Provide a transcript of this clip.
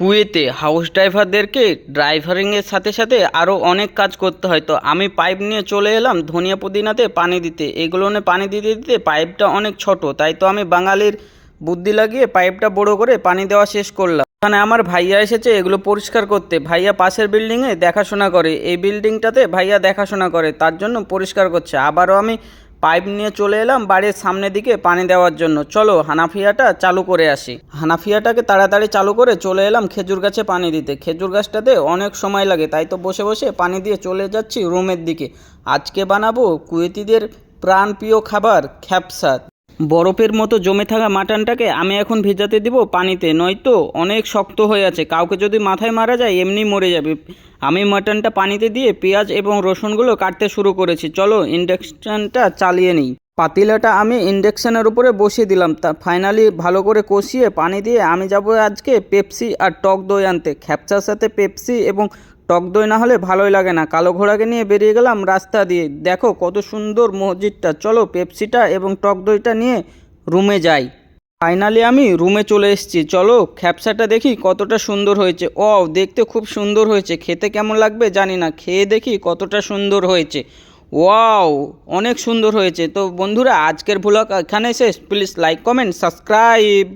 কুয়েতে হাউস ড্রাইভারদেরকে ড্রাইভারিংয়ের সাথে সাথে আরও অনেক কাজ করতে হয়। তো আমি পাইপ নিয়ে চলে এলাম ধনিয়া পুদিনাতে পানি দিতে। এগুলোনে পানি দিতে দিতে পাইপটা অনেক ছোট, তাই তো আমি বাঙালির বুদ্ধি লাগিয়ে পাইপটা বড় করে পানি দেওয়া শেষ করলাম। এখানে আমার ভাইয়া এসেছে এগুলো পরিষ্কার করতে। ভাইয়া পাশের বিল্ডিংয়ে দেখাশোনা করে, এই বিল্ডিংটাতে ভাইয়া দেখাশোনা করে, তার জন্য পরিষ্কার করছে। আবারও আমি পাইপ নিয়ে চলে এলাম বাড়ির সামনের দিকে পানি দেওয়ার জন্য। চলো হানাফিয়াটা চালু করে আসি। হানাফিয়াটাকে তাড়াতাড়ি চালু করে চলে এলাম খেজুর গাছে পানি দিতে। খেজুর গাছটাতে অনেক সময় লাগে, তাই তো বসে বসে পানি দিয়ে চলে যাচ্ছি রুমের দিকে। আজকে বানাবো কুয়েতিদের প্রাণপ্রিয় খাবার খ্যাপসা। বরফের মতো জমে থাকা মাটনটাকে আমি এখন ভেজাতে দিব পানিতে, নয়তো অনেক শক্ত হয়ে আছে, কাউকে যদি মাথায় মারা যায় এমনি মরে যাবে। আমি মাটনটা পানিতে দিয়ে পেঁয়াজ এবং রসুনগুলো কাটতে শুরু করেছি। চলো ইন্ডাকশানটা চালিয়ে নিই। পাতিলাটা আমি ইন্ডাকশানের উপরে বসিয়ে দিলাম। তা ফাইনালি ভালো করে কষিয়ে পানি দিয়ে আমি যাব আজকে পেপসি আর টক দই আনতে। খ্যাপসার সাথে পেপসি এবং টক দই না হলে ভালোই লাগে না। কালো ঘোড়াকে নিয়ে বেরিয়ে গেলাম রাস্তা দিয়ে। দেখো কত সুন্দর মসজিদটা। চলো পেপসিটা এবং টক দইটা নিয়ে রুমে যাই। ফাইনালি আমি রুমে চলে এসেছি। চলো খ্যাপসাটা দেখি কতটা সুন্দর হয়েছে। ও দেখতে খুব সুন্দর হয়েছে, খেতে কেমন লাগবে জানি না, খেয়ে দেখি কতটা সুন্দর হয়েছে। ওয়াও, অনেক সুন্দর হয়েছে। তো বন্ধুরা আজকের ভ্লগ এখানে শেষ। Please like comment subscribe.